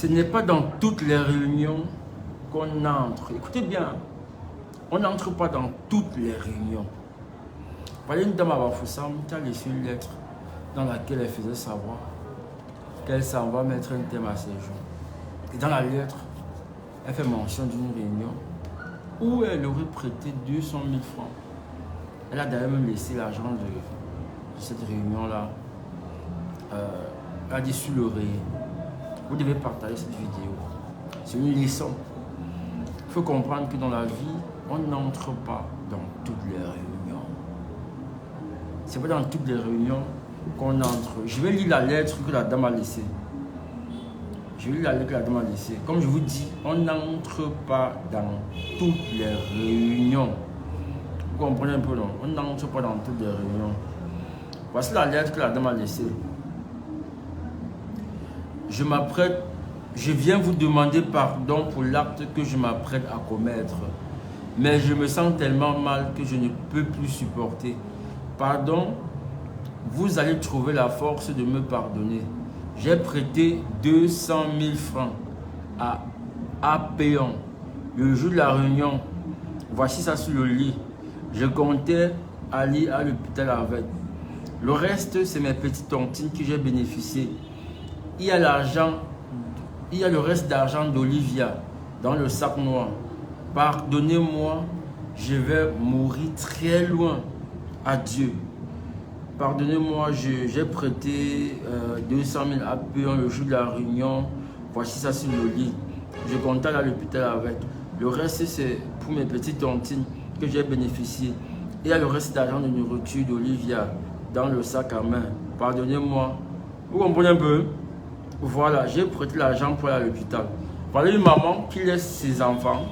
Ce n'est pas dans toutes les réunions qu'on entre. Écoutez bien, on n'entre pas dans toutes les réunions. Par exemple, une dame à Bafoussam qui a laissé une lettre dans laquelle elle faisait savoir qu'elle s'en va mettre un thème à ses jours. Et dans la lettre, elle fait mention d'une réunion où elle aurait prêté 200 000 francs. Elle a d'ailleurs même laissé l'argent de cette réunion-là. Elle a dit sur l'oreiller. Vous devez partager cette vidéo. C'est une leçon. Il faut comprendre que dans la vie, on n'entre pas dans toutes les réunions. C'est pas dans toutes les réunions qu'on entre. Je vais lire la lettre que la dame a laissée. Je vais lire la lettre que la dame a laissée. Comme je vous dis, on n'entre pas dans toutes les réunions. Vous comprenez un peu, non? On n'entre pas dans toutes les réunions. Voici la lettre que la dame a laissée. Je viens vous demander pardon pour l'acte que je m'apprête à commettre. Mais je me sens tellement mal que je ne peux plus supporter. Pardon, vous allez trouver la force de me pardonner. J'ai prêté 200 000 francs à Péon le jour de la réunion. Voici ça sur le lit. Je comptais aller à l'hôpital avec. Le reste, c'est mes petites tontines que j'ai bénéficié. Il y a l'argent, il y a le reste d'argent d'Olivia dans le sac noir. Pardonnez-moi, je vais mourir très loin. Adieu. Pardonnez-moi, j'ai prêté 200 000 à Péon le jour de la réunion. Voici ça sur le lit. Je comptais aller à l'hôpital avec. Le reste, c'est pour mes petites tontines que j'ai bénéficié. Il y a le reste d'argent de nourriture d'Olivia dans le sac à main. Pardonnez-moi. Vous comprenez un peu? Voilà, j'ai prêté l'argent pour aller à l'hôpital. Voilà une maman qui laisse ses enfants,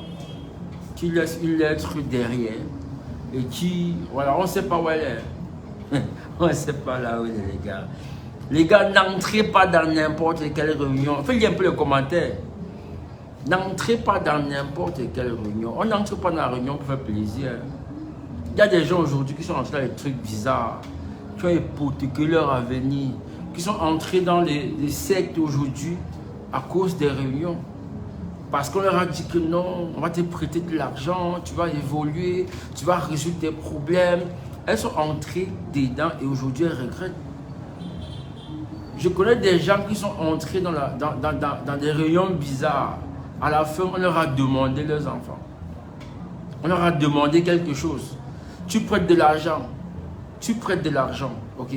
qui laisse une lettre derrière et qui, voilà, on ne sait pas où elle est. On ne sait pas là où elle est, les gars. Les gars, n'entrez pas dans n'importe quelle réunion. Faites un peu les commentaires. N'entrez pas dans n'importe quelle réunion. On n'entre pas dans la réunion pour faire plaisir. Il y a des gens aujourd'hui qui sont entrés dans des trucs bizarres, qui ont hypothéqué leur avenir, qui sont entrés dans les sectes aujourd'hui à cause des réunions. Parce qu'on leur a dit que non, on va te prêter de l'argent, tu vas évoluer, tu vas résoudre tes problèmes. Elles sont entrées dedans et aujourd'hui elles regrettent. Je connais des gens qui sont entrés dans des réunions bizarres. À la fin, on leur a demandé leurs enfants. On leur a demandé quelque chose. Tu prêtes de l'argent. Tu prêtes de l'argent, ok?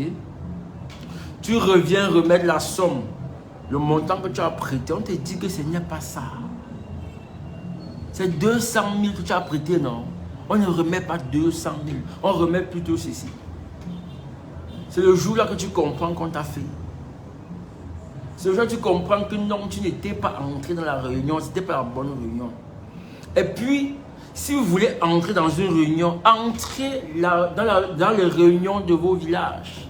Tu reviens remettre la somme, le montant que tu as prêté. On te dit que ce n'est pas ça. C'est 200 000 que tu as prêté, non? On ne remet pas 200 000. On remet plutôt ceci. C'est le jour-là que tu comprends qu'on t'a fait. C'est le jour-là que tu comprends que non, tu n'étais pas entré dans la réunion. Ce n'était pas la bonne réunion. Et puis, si vous voulez entrer dans une réunion, entrez dans les réunions de vos villages.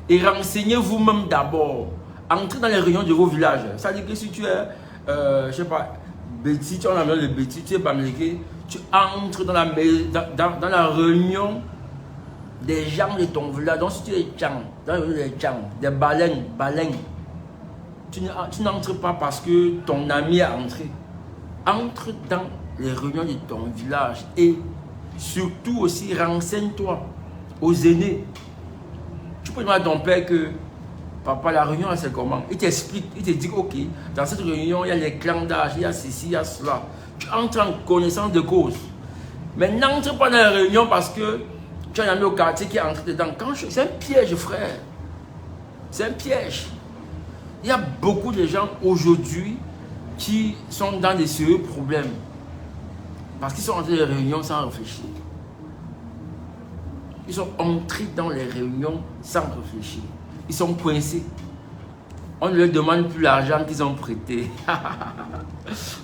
Et renseignez vous-même d'abord. Entrez dans les réunions de vos villages. Ça veut dire que si tu es, je ne sais pas, Betty, tu es en la maison de Betty, tu es Bamlégué, tu entres dans la réunion des gens de ton village. Donc si tu es Tchang, dans les Tchang, des baleines, tu n'entres pas parce que ton ami est entré. Entre dans les réunions de ton village et surtout aussi renseigne-toi aux aînés. Tu peux demander à ton père que papa, la réunion c'est comment? Il t'explique, il te dit ok, dans cette réunion il y a les clans d'âge, il y a ceci, il y a cela. Tu entres en connaissance de cause. Mais n'entre pas dans la réunion parce que tu as un ami au quartier qui est entré dedans. C'est un piège, frère. C'est un piège. Il y a beaucoup de gens aujourd'hui qui sont dans des sérieux problèmes. Parce qu'ils sont entrés dans les réunions sans réfléchir. Ils sont entrés dans les réunions sans réfléchir. Ils sont coincés. On ne leur demande plus l'argent qu'ils ont prêté.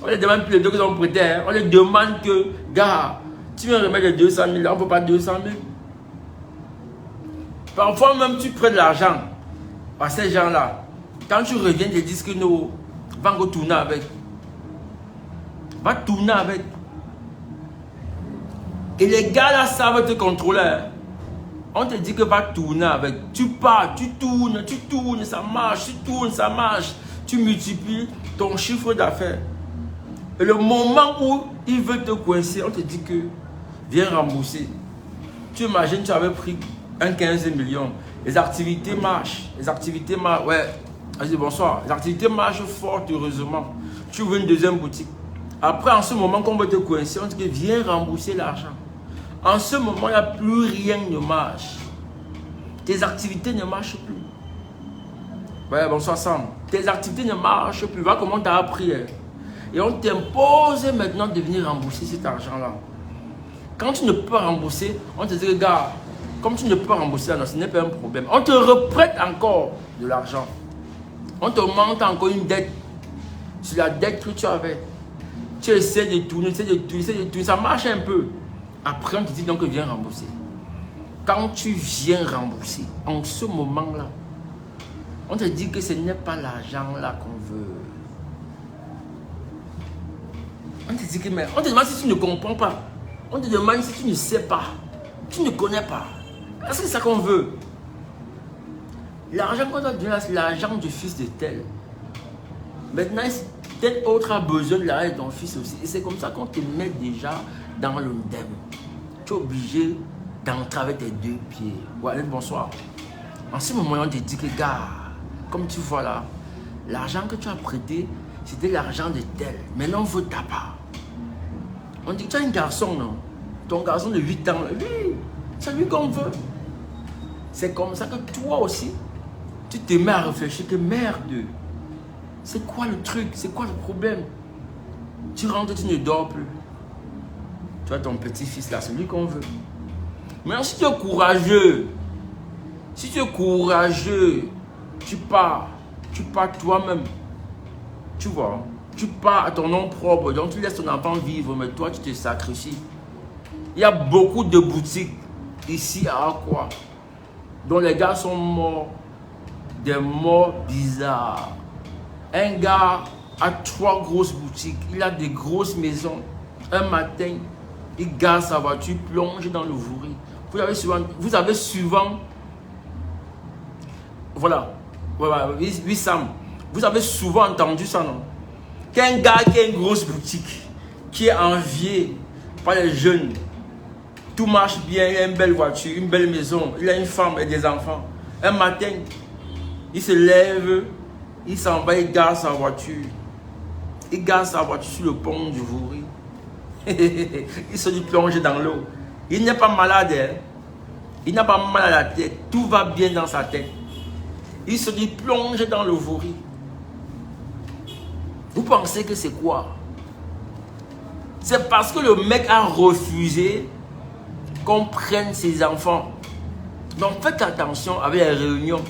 On ne leur demande plus les deux qu'ils ont prêté. Hein. On leur demande que, gars, tu viens remettre les 200 000, on ne peut pas 200 000. Parfois même tu prends de l'argent à ces gens-là. Quand tu reviens, ils te disent que nous, va tourner avec. Va tourner avec. Et les gars là savent te contrôler. On te dit que va tourner avec. Tu pars, tu tournes, ça marche, tu tournes, ça marche. tu multiplies ton chiffre d'affaires. Et le moment où il veut te coincer, on te dit que viens rembourser. Tu imagines, tu avais pris un 15 millions. Les activités marchent. Les activités marchent. Ouais, vas-y, bonsoir. Les activités marchent fort, heureusement. Tu ouvres une deuxième boutique. Après, en ce moment qu'on veut te coincer, on te dit que viens rembourser l'argent. En ce moment, il n'y a plus rien ne marche. Tes activités ne marchent plus. Ouais, bonsoir Sam. Tes activités ne marchent plus. Voilà comment tu as appris. Et on t'impose maintenant de venir rembourser cet argent-là. Quand tu ne peux pas rembourser, on te dit, regarde, comme tu ne peux pas rembourser, non, ce n'est pas un problème. On te reprête encore de l'argent. On te monte encore une dette sur la dette que tu avais. Tu essaies de tourner, ça marche un peu. Après, on te dit donc viens rembourser. Quand tu viens rembourser, en ce moment-là, on te dit que ce n'est pas l'argent là qu'on veut. On te dit que, mais on te demande si tu ne comprends pas. On te demande si tu ne sais pas. Tu ne connais pas. Est-ce que c'est ça qu'on veut? L'argent qu'on doit donner, c'est l'argent du fils de tel. Maintenant, tel autre a besoin de l'argent de ton fils aussi. Et c'est comme ça qu'on te met déjà dans le ndem. Tu es obligé d'entrer avec tes deux pieds. Ouais, bonsoir. En ce moment, on te dit que, gars, comme tu vois là, l'argent que tu as prêté, c'était l'argent de tel. Maintenant, on veut ta part. On dit que tu as un garçon, non? Ton garçon de 8 ans, oui, c'est lui qu'on veut. C'est comme ça que toi aussi, tu te mets à réfléchir que merde, c'est quoi le truc? C'est quoi le problème? Tu rentres, tu ne dors plus. Tu as ton petit-fils là, c'est lui qu'on veut. Mais si tu es courageux, tu pars toi-même. Tu vois, tu pars à ton nom propre, donc tu laisses ton enfant vivre, mais toi tu te sacrifies. Il y a beaucoup de boutiques ici à Akwa dont les gars sont morts, des morts bizarres. Un gars a 3 grosses boutiques, il a des grosses maisons. Un matin, il gare sa voiture, plonge dans le vouri. Vous avez souvent, voilà, oui Sam, vous avez souvent entendu ça, non? Qu'un gars qui a une grosse boutique, qui est envié par les jeunes, tout marche bien, il a une belle voiture, une belle maison, il a une femme et des enfants. Un matin, il se lève, il s'en va, il gare sa voiture. Il gare sa voiture sur le pont du Vouri. Il se dit plonger dans l'eau. Il n'est pas malade, hein? Il n'a pas mal à la tête, tout va bien dans sa tête. Il se dit plonger dans le Vouri. Vous pensez que c'est quoi? C'est parce que le mec a refusé qu'on prenne ses enfants. Donc faites attention avec les réunions.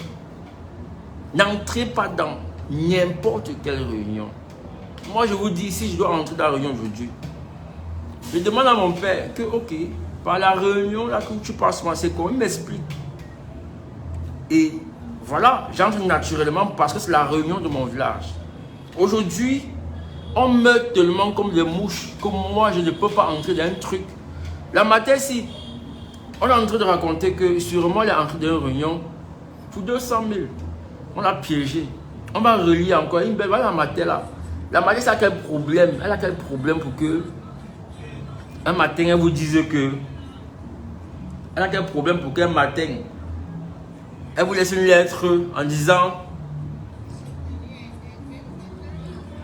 N'entrez pas dans n'importe quelle réunion. Moi je vous dis, si je dois entrer dans la réunion aujourd'hui, je demande à mon père que, ok, par la réunion là que tu passes moi, c'est quoi? Il m'explique. Et voilà, j'entre naturellement parce que c'est la réunion de mon village. Aujourd'hui, on meurt tellement comme des mouches que moi je ne peux pas entrer dans un truc. La matin, si on est en train de raconter que sûrement il est entré dans une réunion pour 200 000, on l'a piégé. On va relier encore une belle. Voilà la matin là. La matin, ça a quel problème? Elle a quel problème pour que un matin elle vous dise que. Elle a quel problème pour qu'un matin elle vous laisse une lettre en disant.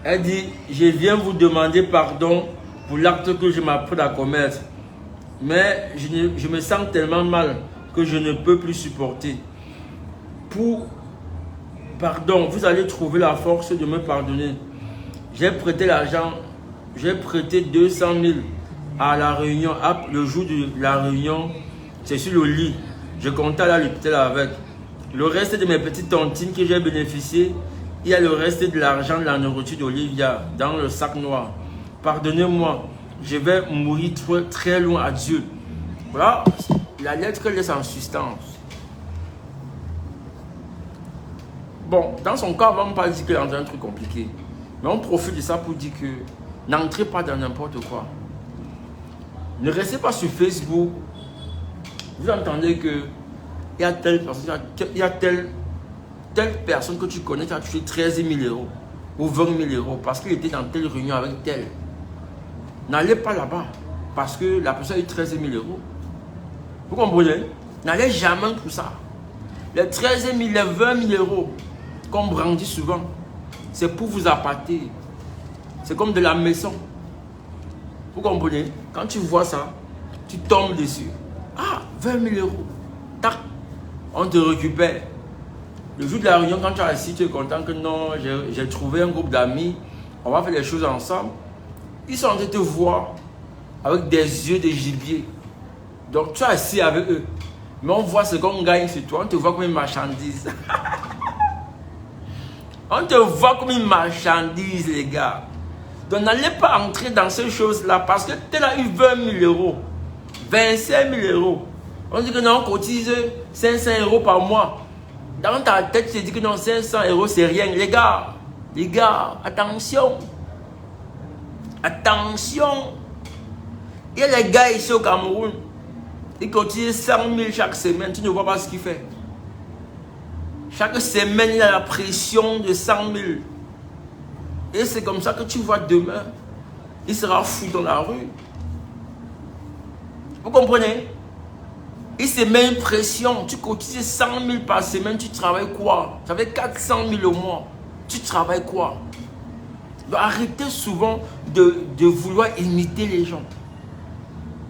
Elle dit, je viens vous demander pardon pour l'acte que je m'apprête à commettre. Mais je me sens tellement mal que je ne peux plus supporter. Pardon, vous allez trouver la force de me pardonner. J'ai prêté l'argent, j'ai prêté 200 000 à la réunion. Le jour de la réunion, c'est sur le lit. Je comptais aller à l'hôpital avec. Le reste de mes petites tontines que j'ai bénéficié, il y a le reste de l'argent de la nourriture d'Olivia dans le sac noir. Pardonnez-moi, je vais mourir très loin à Dieu. Voilà la lettre qu'elle laisse en substance. Bon, dans son cas, on ne va pas dire qu'elle est dans un truc compliqué. Mais on profite de ça pour dire que n'entrez pas dans n'importe quoi. Ne restez pas sur Facebook. Vous entendez que il y a telle personne que tu connais qui a touché 13 000 €. ou 20 000 euros parce qu'il était dans telle réunion avec tel. N'allez pas là-bas parce que la personne a eu 13 000 euros. Vous comprenez? N'allez jamais pour ça. Les 13 000, les 20 000 euros qu'on brandit souvent, c'est pour vous appâter. C'est comme de la maison. Vous comprenez? Quand tu vois ça, tu tombes dessus. Ah, 20 000 euros. Tac, on te récupère. Le jour de la réunion, quand tu es assis, tu es content que non, j'ai trouvé un groupe d'amis, on va faire les choses ensemble. Ils sont en train de te voir avec des yeux de gibier. Donc tu es assis avec eux. Mais on voit ce qu'on gagne sur toi, on te voit comme une marchandise. On te voit comme une marchandise, les gars. Donc n'allez pas entrer dans ces choses-là parce que tu as eu 20 000 euros, 25 000 euros. On dit que non, on cotise 500 euros par mois. Dans ta tête, tu te dis que non, 500 euros, c'est rien. Les gars, attention. Attention. Il y a les gars ici au Cameroun, ils cotisent 100 000 chaque semaine. Tu ne vois pas ce qu'il fait. Chaque semaine, il a la pression de 100 000. Et c'est comme ça que tu vois demain, il sera fou dans la rue. Vous comprenez? Il se met une pression. Tu cotises 100 000 par semaine, tu travailles quoi? Ça fait 400 000 au mois. Tu travailles quoi? Donc arrêtez souvent de vouloir imiter les gens.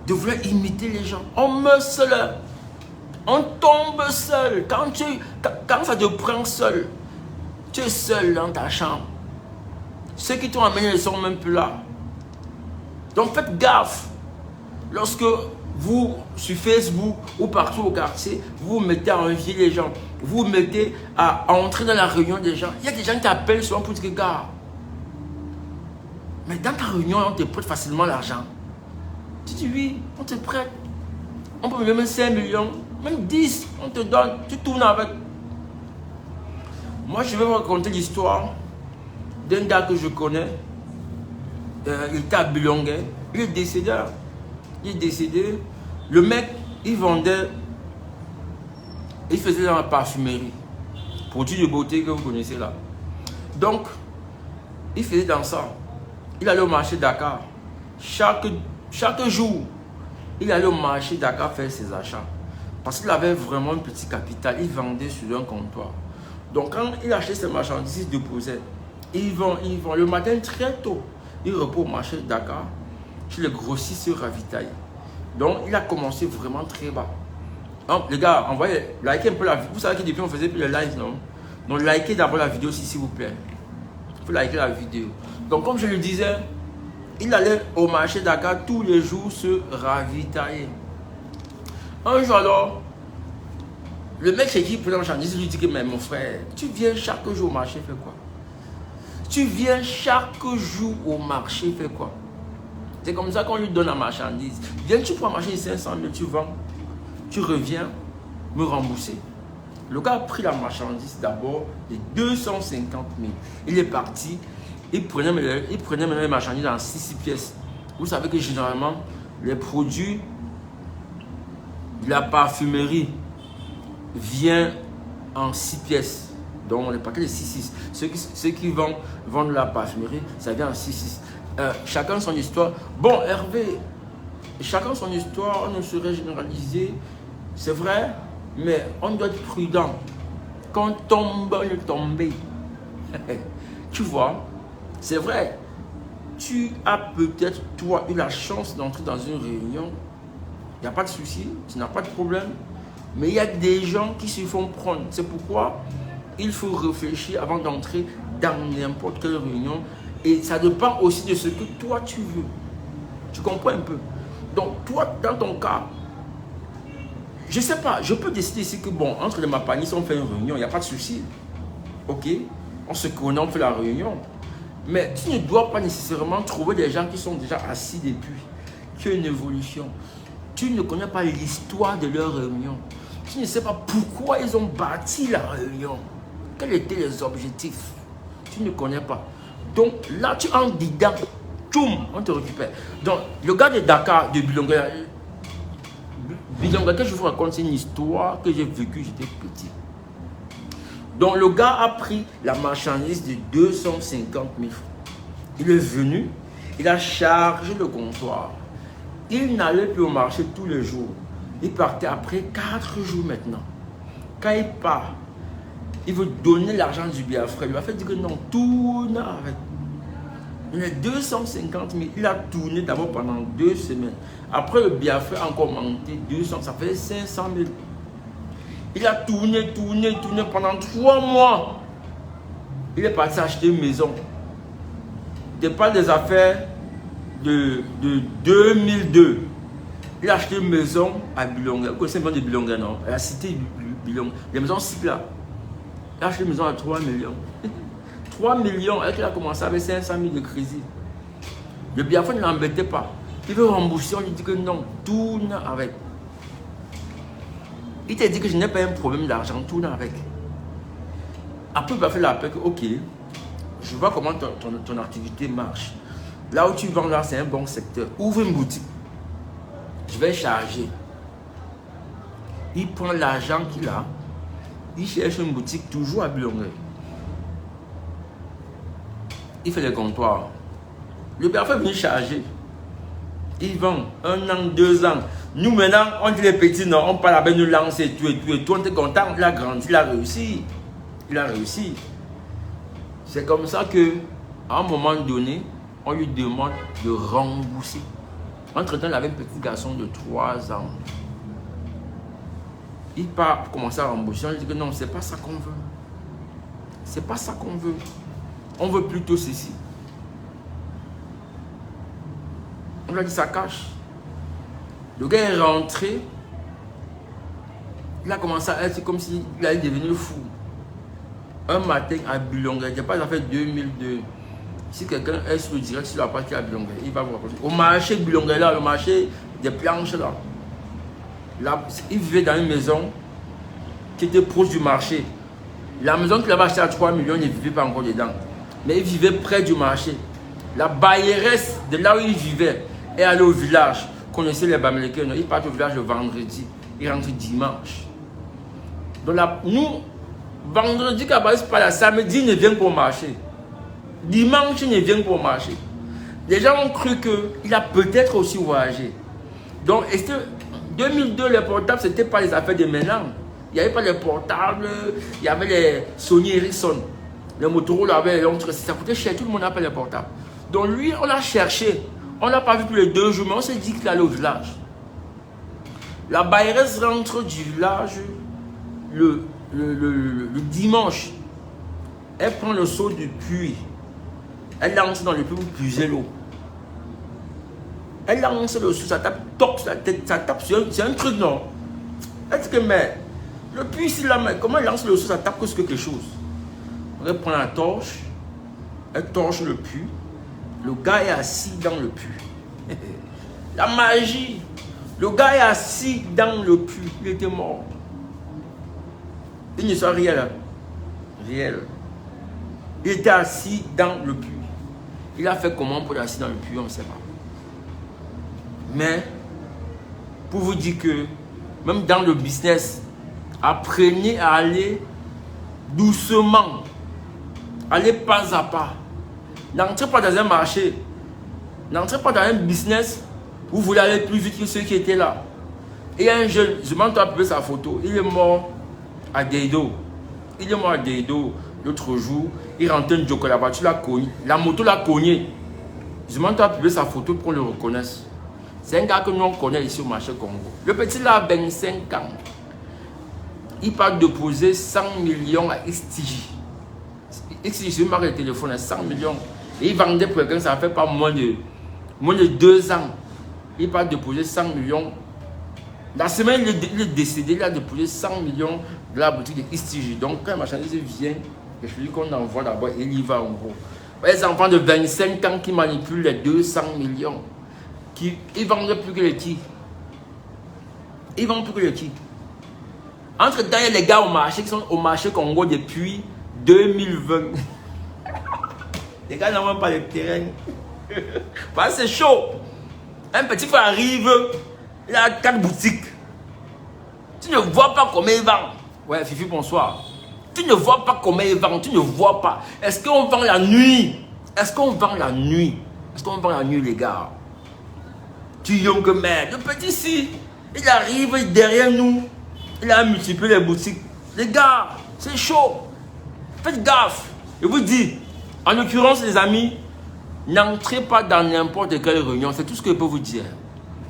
De vouloir imiter les gens. On meurt seul. On tombe seul. Quand ça te prend seul, tu es seul dans ta chambre. Ceux qui t'ont amené ne sont même plus là. Donc faites gaffe. Lorsque vous, sur Facebook ou partout au quartier, vous vous mettez à envier les gens, vous vous mettez à entrer dans la réunion des gens. Il y a des gens qui appellent souvent pour dire que gars, mais dans ta réunion, on te prête facilement l'argent. Tu dis oui, on te prête. On peut même 5 millions, même 10, on te donne, tu tournes avec. Moi, je vais vous raconter l'histoire d'un gars que je connais. Il était à Bilongué. Il est décédé. Il est décédé. Le mec, il vendait, il faisait dans la parfumerie. Produits de beauté que vous connaissez là. Donc, il faisait dans ça. Il allait au marché Dakar. Chaque jour, il allait au marché Dakar faire ses achats. Parce qu'il avait vraiment un petit capital. Il vendait sur un comptoir. Donc, quand il achetait ses marchandises, il déposait. Il vend. Le matin, très tôt, il repose au marché Dakar. Chez les grossistes ravitaillés. Donc, il a commencé vraiment très bas. Donc, les gars, envoyez, likez un peu la vidéo. Vous savez que depuis, on faisait plus le live, non? Donc, likez d'abord la vidéo s'il vous plaît. Il faut liker la vidéo. Donc, comme je le disais, il allait au marché Dakar tous les jours se ravitailler. Un jour alors, le mec chez qui il prenait la marchandise lui dit que mais mon frère, tu viens chaque jour au marché, fais quoi? Tu viens chaque jour au marché, fais quoi? C'est comme ça qu'on lui donne la marchandise. Viens, tu prends la marchandise 500 000, tu vends, tu reviens me rembourser. Le gars a pris la marchandise d'abord de 250 000. Il est parti, il prenait maintenant les marchandises en 6 pièces. Vous savez que généralement, les produits de la parfumerie viennent en 6 pièces. Donc, les paquets de 6-6. Ceux qui vendent la parfumerie, ça vient en 6-6. Chacun son histoire. Bon, Hervé, chacun son histoire, on ne saurait généraliser. C'est vrai, mais on doit être prudent. Quand on tombe, on est tombé. Tu vois, c'est vrai. Tu as peut-être, toi, eu la chance d'entrer dans une réunion. Il n'y a pas de souci, tu n'as pas de problème. Mais il y a des gens qui se font prendre. C'est pourquoi il faut réfléchir avant d'entrer dans n'importe quelle réunion. Et ça dépend aussi de ce que toi tu veux. Tu comprends un peu? Donc, toi, dans ton cas, je ne sais pas, je peux décider ici que, bon, entre les Mapanis, on fait une réunion, il n'y a pas de souci. Ok? On se connaît, on fait la réunion. Mais tu ne dois pas nécessairement trouver des gens qui sont déjà assis depuis. Tu as une évolution. Tu ne connais pas l'histoire de leur réunion. Tu ne sais pas pourquoi ils ont bâti la réunion. Quels étaient les objectifs? Tu ne connais pas. Donc là, tu entres dedans. Tchoum, on te récupère. Donc, le gars de Dakar, de Bilongué, que je vous raconte, c'est une histoire que j'ai vécue, j'étais petit. Donc le gars a pris la marchandise de 250 000 francs. Il est venu, il a chargé le comptoir. Il n'allait plus au marché tous les jours. Il partait après 4 jours maintenant. Quand il part, il veut donner l'argent du Biafra. Il lui a fait dire que non, tourne avec. Il a 250 000. Il a tourné d'abord pendant 2 semaines. Après, le Biafra a encore monté 200. Ça fait 500 000. Il a tourné pendant 3 mois. Il est parti acheter une maison. Il pas des affaires de 2002. Il a acheté une maison à Bilonga. Vous connaissez le nom de Bilonga, non? La cité Bilonga. Les maisons là. Il a acheté une maison à 3 millions. 3 millions, et qu'il a commencé avec 500 000 de crédit. Le Biafra ne l'embêtait pas. Il veut rembourser, on lui dit que non, tourne avec. Il t'a dit que je n'ai pas un problème d'argent, tourne avec. Après, il va faire l'appel que, ok, je vois comment ton activité marche. Là où tu vends, là, c'est un bon secteur. Ouvre une boutique. Je vais charger. Il prend l'argent qu'il a. Il cherche une boutique toujours à Bilonga. Il fait les comptoirs. Le Biafra est venu charger. Il vend 1 an, 2 ans. Nous maintenant, on dit les petits, non, on parle avec nous lancer et tout. On est content, il a grandi, il a réussi. Il a réussi. C'est comme ça que, à un moment donné, on lui demande de rembourser. Entre-temps, il avait un petit garçon de 3 ans. Il part pour commencer à rembourser. On lui dit que non, c'est pas ça qu'on veut. C'est pas ça qu'on veut. On veut plutôt ceci. On lui a dit ça cache. Le gars est rentré. Il a commencé à être comme s'il allait devenir fou. Un matin à Bilonga, je n'ai pas fait 2002. Si quelqu'un est sur le direct sur la partie à Bilonga, il va vous raconter. Au marché Bilonga, là, le marché des planches là. Là, il vivait dans une maison qui était proche du marché. La maison qu'il avait achetée à 3 millions, il ne vivait pas encore dedans. Mais il vivait près du marché. La bailleresse de là où il vivait est allée au village. Connaissez les Bamileke, il part au village le vendredi. Il rentre dimanche. Donc là, nous, vendredi, quand il pas là, samedi, il ne vient pas au marché. Dimanche, il ne vient pas au marché. Les gens ont cru qu'il a peut-être aussi voyagé. Donc, 2002, les portables, ce n'était pas les affaires de maintenant. Il n'y avait pas les portables, il y avait les Sony Ericsson. Les Motorola avaient l'autre, ça coûtait cher, tout le monde appelle les portables. Donc lui, on l'a cherché. On ne l'a pas vu pour les 2 jours, mais on s'est dit qu'il allait au village. La bailleresse rentre du village le dimanche. Elle prend le seau du puits. Elle lance dans le puits pour puiser l'eau. Elle lance le seau, ça tape, toc sur la tête, ça tape sur un truc, non? Elle dit que, mais, le puits ici, là, mais comment elle lance le seau, ça tape sur quelque chose? Elle prend la torche, elle torche le puits. Le gars est assis dans le puits. La magie. Le gars est assis dans le puits. Il était mort. Une histoire réelle. Réelle. Il était assis dans le puits. Il a fait comment pour être assis dans le puits, on ne sait pas. Mais, pour vous dire que, même dans le business, apprenez à aller doucement. Allez pas à pas. N'entrez pas dans un marché. N'entrez pas dans un business où vous voulez aller plus vite que ceux qui étaient là. Et il y a un jeune, je m'en trouve sa photo. Il est mort à Deido. Il est mort à Deido l'autre jour. Il rentrait une Joko, la voiture l'a cogné. La moto l'a cogné. Je m'en trouve sa photo pour qu'on le reconnaisse. C'est un gars que nous on connaît ici au marché Congo. Le petit là a 25 ans. Il part déposer 100 millions à XTJ. XTJ, c'est une marque de téléphone à 100 millions. Et il vendait pour quelqu'un, ça ne fait pas moins de 2 ans. Il part déposer 100 millions. La semaine, il est décédé, il a déposé 100 millions de la boutique de XTJ. Donc, quand la marchandise vient, je lui dis qu'on envoie d'abord, il y va en gros. Les enfants de 25 ans qui manipulent les 200 millions, ils vendent plus que les qui. Ils vendent plus que les qui. Entre-temps, il y a les gars au marché qui sont au marché Congo depuis 2020. Les gars n'ont même pas de terrain. Parce que c'est chaud. Un petit frère arrive, il a 4 boutiques. Tu ne vois pas comment il vend. Ouais, Fifi, bonsoir. Tu ne vois pas comment ils vendent, tu ne vois pas. Est-ce qu'on vend la nuit? Est-ce qu'on vend la nuit? Est-ce qu'on vend la nuit, les gars? Tu young man, le petit si, il arrive derrière nous, il a multiplié les boutiques. Les gars, c'est chaud. Faites gaffe. Je vous dis, en l'occurrence, les amis, n'entrez pas dans n'importe quelle réunion. C'est tout ce que je peux vous dire.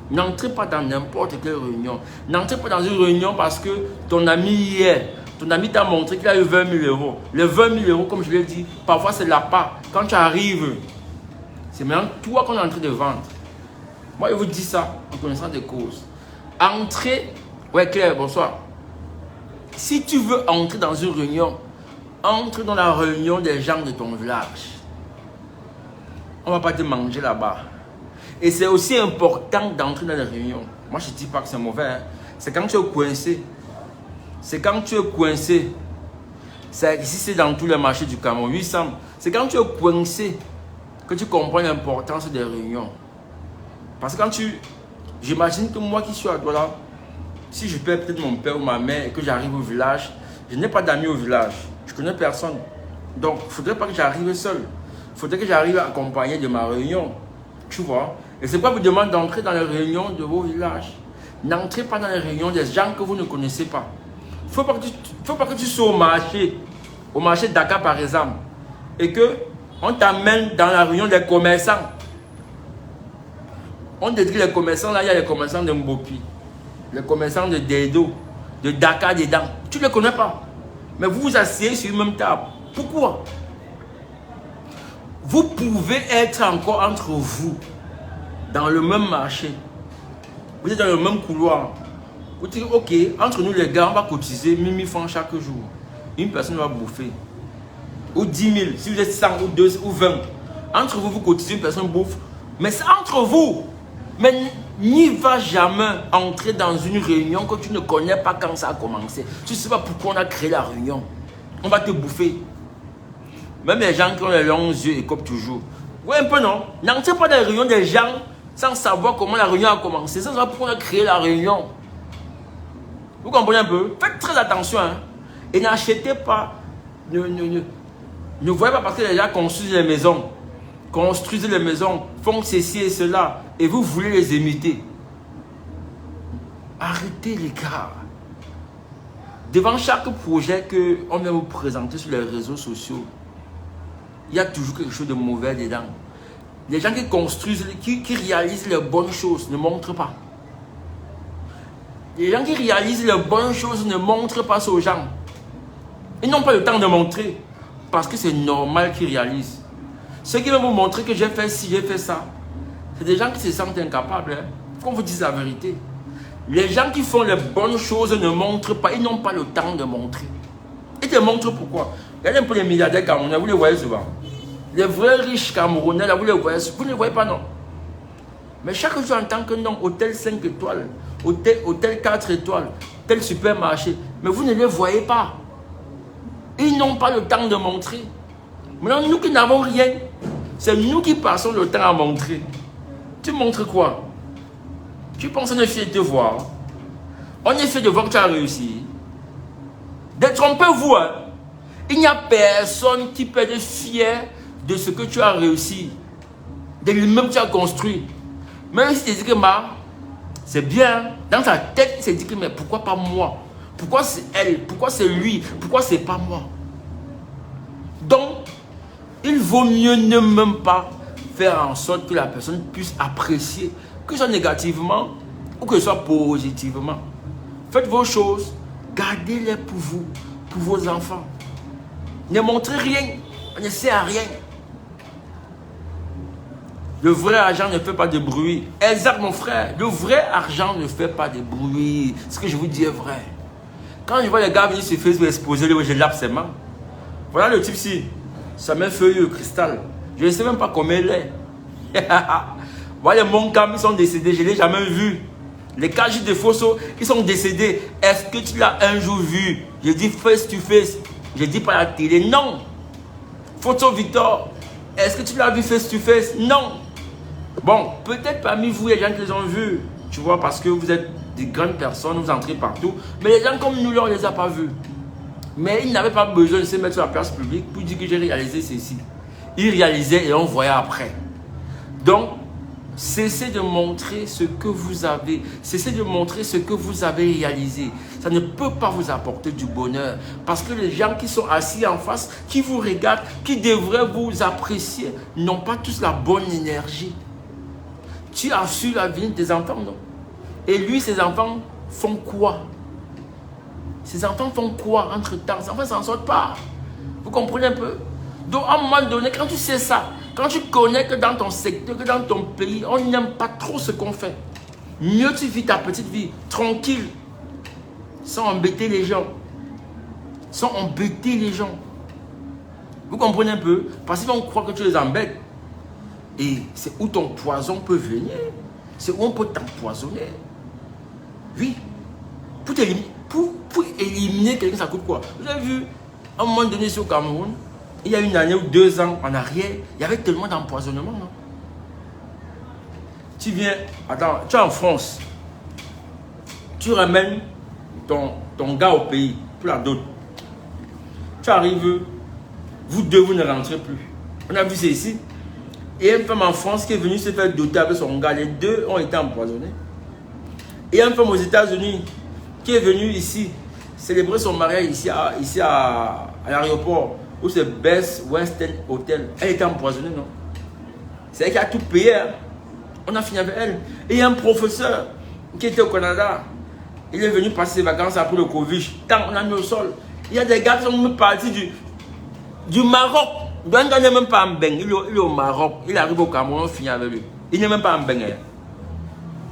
N'entrez pas dans n'importe quelle réunion. N'entrez pas dans une réunion parce que ton ami hier, ton ami t'a montré qu'il a eu 20 000 euros. Les 20 000 euros, comme je l'ai dit, parfois c'est la part. Quand tu arrives, c'est maintenant toi qu'on est en train de vendre. Moi, je vous dis ça en connaissant des causes. Entrez. Ouais, Claire, bonsoir. Si tu veux entrer dans une réunion, entre dans la réunion des gens de ton village. On ne va pas te manger là-bas. Et c'est aussi important d'entrer dans les réunions. Moi, je ne dis pas que c'est mauvais. Hein. C'est quand tu es coincé. C'est quand tu es coincé. Ici, c'est dans tous les marchés du Cameroun. 800. C'est quand tu es coincé que tu comprends l'importance des réunions. Parce que quand tu... J'imagine que moi qui suis à Douala, si je perds peut-être mon père ou ma mère et que j'arrive au village, je n'ai pas d'amis au village. Je ne connais personne. Donc, il ne faudrait pas que j'arrive seul. Il faudrait que j'arrive accompagné de ma réunion. Tu vois? Et c'est pourquoi je vous demande d'entrer dans les réunions de vos villages. N'entrez pas dans les réunions des gens que vous ne connaissez pas. Il ne faut pas que tu sois au marché de Dakar par exemple, et qu'on t'amène dans la réunion des commerçants. On te dit que les commerçants, là, il y a les commerçants de Mbopi, les commerçants de Dedo, de Dakar dedans. Tu ne les connais pas. Mais vous vous asseyez sur une même table. Pourquoi? Vous pouvez être encore entre vous, dans le même marché. Vous êtes dans le même couloir. Vous dites, ok, entre nous les gars, on va cotiser 1000 francs chaque jour. Une personne va bouffer. Ou 10 000, si vous êtes 100 ou 2 ou 20. Entre vous, vous cotisez, une personne bouffe. Mais c'est entre vous. Mais n'y va jamais entrer dans une réunion que tu ne connais pas quand ça a commencé. Tu ne sais pas pourquoi on a créé la réunion. On va te bouffer. Même les gens qui ont les longs yeux écopent toujours. Oui, un peu non. N'entrez pas dans la réunion des gens sans savoir comment la réunion a commencé. Sans savoir pourquoi on a créé la réunion. Vous comprenez un peu? Faites très attention. Hein? Et n'achetez pas. Ne voyez pas parce que les gens construisent les maisons. Construisent les maisons. Font ceci et cela. Et vous voulez les imiter. Arrêtez les gars. Devant chaque projet qu'on vient vous présenter sur les réseaux sociaux, il y a toujours quelque chose de mauvais dedans. Les gens qui construisent, qui réalisent les bonnes choses ne montrent pas. Les gens qui réalisent les bonnes choses ne montrent pas ça aux gens. Ils n'ont pas le temps de montrer. Parce que c'est normal qu'ils réalisent. Ceux qui vont vous montrer que j'ai fait ci, j'ai fait ça, c'est des gens qui se sentent incapables. Hein? Qu'on vous dise la vérité. Les gens qui font les bonnes choses ne montrent pas. Ils n'ont pas le temps de montrer. Ils te montrent pourquoi. Regardez un peu les milliardaires camerounais, vous les voyez souvent. Les vrais riches camerounais, là, vous les voyez. Vous ne les voyez pas, non. Mais chaque jour, en tant que non, hôtel 5 étoiles, hôtel 4 étoiles, tel supermarché, mais vous ne les voyez pas. Ils n'ont pas le temps de montrer. Maintenant, nous qui n'avons rien, c'est nous qui passons le temps à montrer. Tu montres quoi? Tu penses qu'on est fier de te voir? On est fier de voir que tu as réussi. Détrompez-vous. Hein? Il n'y a personne qui peut être fier de ce que tu as réussi, de l'immeuble que tu as construit. Même si tu dis que c'est bien, dans ta tête, il s'est dit que mais pourquoi pas moi? Pourquoi c'est elle? Pourquoi c'est lui? Pourquoi c'est pas moi? Donc, il vaut mieux ne même pas faire en sorte que la personne puisse apprécier, que ce soit négativement ou que ce soit positivement. Faites vos choses, gardez-les pour vous, pour vos enfants. Ne montrez rien, on ne sert à rien. Le vrai argent ne fait pas de bruit. Exact, mon frère. Le vrai argent ne fait pas de bruit. Ce que je vous dis est vrai. Quand je vois les gars venir sur Facebook exposer, je lappe ses mains. Voilà le type-ci. Ça met feuille au cristal. Je ne sais même pas comment il est. Voilà les Moncam, ils sont décédés. Je ne l'ai jamais vu. Les Kajis de Fosso, ils sont décédés. Est-ce que tu l'as un jour vu? Je dis face to face. Je dis pas à la télé. Non. Photo Victor. Est-ce que tu l'as vu face to face? Non. Bon, peut-être parmi vous, les gens qui les ont vus, tu vois, parce que vous êtes des grandes personnes, vous entrez partout. Mais les gens comme nous, là, on ne les a pas vus. Mais il n'avait pas besoin de se mettre sur la place publique pour dire que j'ai réalisé ceci. Il réalisait et on voyait après. Donc, cessez de montrer ce que vous avez. Cessez de montrer ce que vous avez réalisé. Ça ne peut pas vous apporter du bonheur. Parce que les gens qui sont assis en face, qui vous regardent, qui devraient vous apprécier, n'ont pas tous la bonne énergie. Tu assures la vie des enfants, non? Et lui, ses enfants font quoi? Ses enfants font quoi entre-temps? Ses enfants ne s'en sortent pas. Vous comprenez un peu? Donc, à un moment donné, quand tu sais ça, quand tu connais que dans ton secteur, que dans ton pays, on n'aime pas trop ce qu'on fait, mieux tu vis ta petite vie, tranquille, sans embêter les gens. Sans embêter les gens. Vous comprenez un peu? Parce qu'ils vont croire que tu les embêtes. Et c'est où ton poison peut venir. C'est où on peut t'empoisonner. Oui. Pour éliminer quelqu'un, ça coûte quoi? Vous avez vu, à un moment donné, ici au Cameroun, il y a 1 année ou 2 ans en arrière, il y avait tellement d'empoisonnement, non? Tu viens, attends, tu es en France, tu ramènes ton gars au pays, pour la dot. Tu arrives, vous deux, vous ne rentrez plus. On a vu c'est ici. Et une femme en France qui est venue se faire doter avec son gars, les deux ont été empoisonnés. Et une femme aux États-Unis qui est venue ici célébrer son mariage ici à l'aéroport, où c'est Best Western Hotel. Elle était empoisonnée, non? C'est elle qui a tout payé. Hein? On a fini avec elle. Et il y a un professeur qui était au Canada. Il est venu passer ses vacances après le Covid. Tant on a mis au sol. Il y a des gars qui sont partis du Maroc. Donc il n'est même pas en Beng. Il est au Maroc. Il arrive au Cameroun, on finit avec lui. Il n'est même pas en Beng.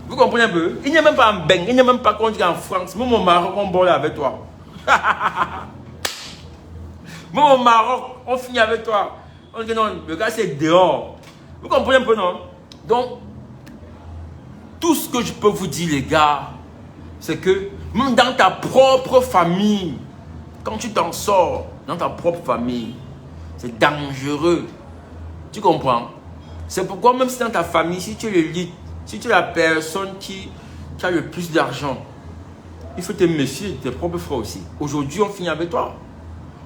Vous comprenez un peu? Il n'est même pas en Beng. Il n'est même pas conduit en France. Même au Maroc, on boit avec toi. Même au Maroc, on finit avec toi. On dit non, le gars c'est dehors. Vous comprenez un peu, non? Donc, tout ce que je peux vous dire, les gars, c'est que même dans ta propre famille, quand tu t'en sors dans ta propre famille, c'est dangereux. Tu comprends? C'est pourquoi même si dans ta famille, si tu es le lead, si tu es la personne qui a le plus d'argent, il faut te méfier de tes propres frères aussi. Aujourd'hui, on finit avec toi.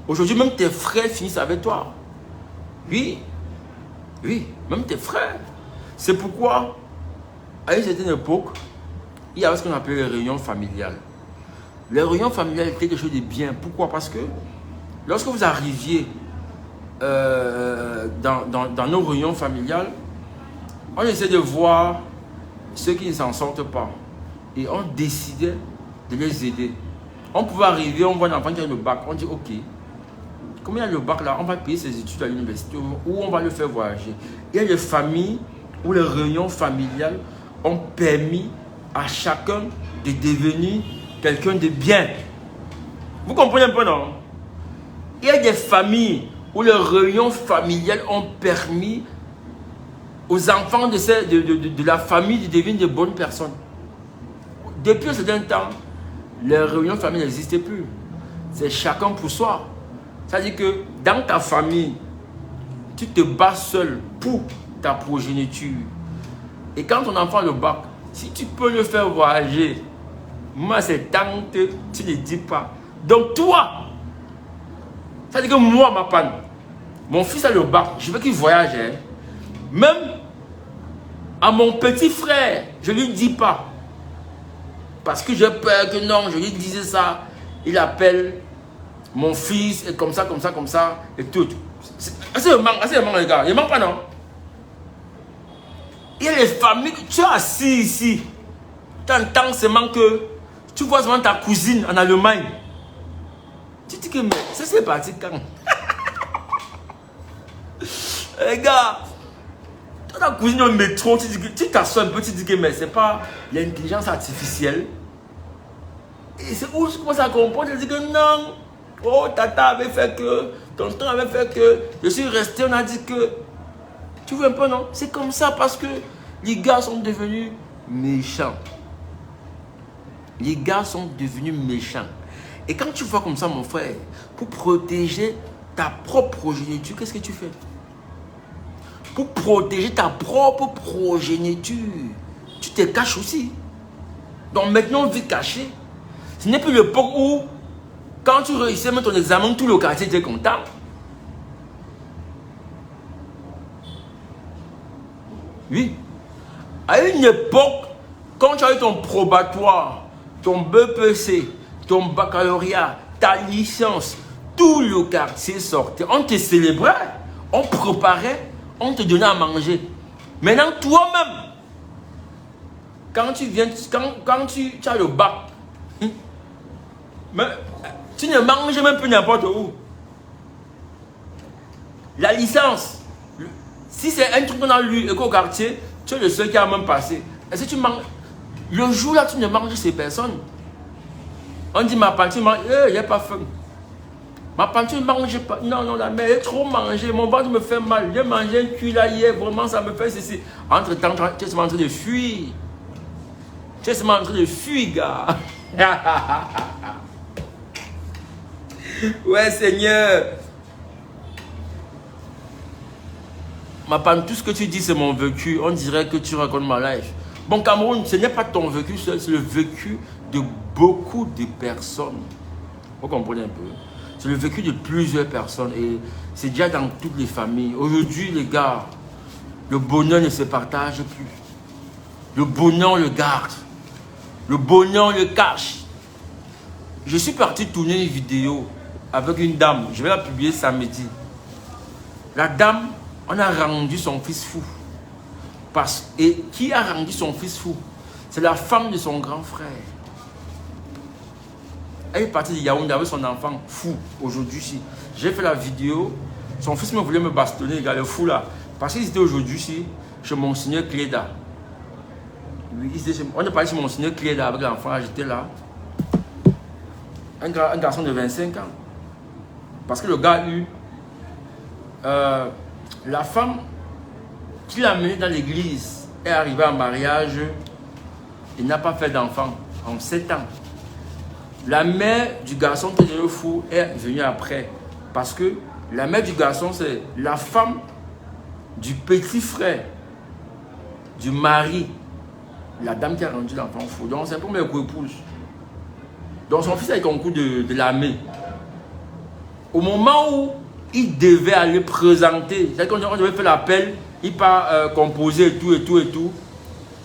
Aujourd'hui, même tes frères finissent avec toi. Oui. Oui, même tes frères. C'est pourquoi, à une certaine époque, il y avait ce qu'on appelait les réunions familiales. Les réunions familiales étaient quelque chose de bien. Pourquoi? Parce que lorsque vous arriviez dans nos réunions familiales, on essaie de voir ceux qui ne s'en sortent pas. Et on décidait de les aider. On pouvait arriver, on voit un enfant qui a le bac, on dit ok, comme il y a le bac là, on va payer ses études à l'université ou on va le faire voyager. Il y a des familles où les réunions familiales ont permis à chacun de devenir quelqu'un de bien. Vous comprenez un peu, non? Il y a des familles où les réunions familiales ont permis aux enfants de la famille de devenir de bonnes personnes. Depuis un certain temps, les réunions familiales n'existaient plus. C'est chacun pour soi. C'est-à-dire que dans ta famille, tu te bats seul pour ta progéniture. Et quand ton enfant a le bac, si tu peux le faire voyager, moi c'est tante, tu ne dis pas. Donc toi, c'est-à-dire que moi, ma panne, mon fils a le bac, je veux qu'il voyage. Hein. Même à mon petit frère, je ne lui dis pas. Parce que j'ai peur que non, je lui disais ça, il appelle mon fils et comme ça, et tout. C'est le manque, les gars. Il ne manque pas, non? Il y a les familles, tu es assis ici, tu entends seulement que tu vois seulement ta cousine en Allemagne. Tu te dis que mais ça c'est parti quand? Les gars, ta cousine au métro, tu t'assois un peu, tu te dis que mais c'est pas l'intelligence artificielle. Et c'est où je commence à comprendre, je dis que non. Oh, tata avait fait que, tonton avait fait que, je suis resté, on a dit que. Tu vois un peu, non? C'est comme ça parce que les gars sont devenus méchants. Les gars sont devenus méchants. Et quand tu vois comme ça, mon frère, pour protéger ta propre progéniture, qu'est-ce que tu fais? Pour protéger ta propre progéniture, tu te caches aussi. Donc maintenant, on vit caché. Ce n'est plus l'époque où Quand tu réussis même ton examen, tout le quartier était content. Oui. À une époque, quand tu as eu ton probatoire, ton BPC, ton baccalauréat, ta licence, tout le quartier sortait. On te célébrait, on préparait, on te donnait à manger. Maintenant, toi-même, quand tu viens, quand tu as le bac, mais tu ne manges même plus n'importe où. La licence, si c'est un truc qu'on a lu et qu'au quartier, tu es le seul qui a même passé. Est-ce que tu manges? Le jour là, tu ne manges ces personnes. On dit, ma peinture, il n'y a pas faim. Ma peinture ne mange pas. Non, non, la mère, elle est trop mangée. Mon ventre me fait mal. J'ai mangé un cuit là hier. Vraiment, ça me fait ceci. Entre-temps, tu es seulement en train de fuir. Tu es seulement en train de fuir, gars. Ouais, Seigneur. Ma panne, tout ce que tu dis, c'est mon vécu. On dirait que tu racontes ma life. Bon, Cameroun, ce n'est pas ton vécu seul, c'est le vécu de beaucoup de personnes. Vous comprenez un peu? C'est le vécu de plusieurs personnes et c'est déjà dans toutes les familles. Aujourd'hui, les gars, le bonheur ne se partage plus. Le bonheur, on le garde. Le bonheur, on le cache. Je suis parti tourner une vidéo avec une dame. Je vais la publier samedi. La dame, on a rendu son fils fou. Et qui a rendu son fils fou? C'est la femme de son grand frère. Elle est partie de Yaoundé avec son enfant fou aujourd'hui. J'ai fait la vidéo. Son fils me voulait me bastonner, il le fou là. Parce qu'il était aujourd'hui chez Monseigneur Cléda. Oui, on est parti chez Monseigneur Cléda avec l'enfant, j'étais là. Un garçon de 25 ans. Parce que le gars a eu la femme qui l'a mené dans l'église est arrivée en mariage. Il n'a pas fait d'enfant en 7 ans. La mère du garçon qui est fou est venue après. Parce que la mère du garçon, c'est la femme du petit frère du mari. La dame qui a rendu l'enfant fou. Donc c'est un peu mes co-épouses. Donc son fils a eu concours de l'armée. Au moment où il devait aller présenter, c'est-à-dire qu'on devait faire l'appel, il part composer et tout, et tout, et tout.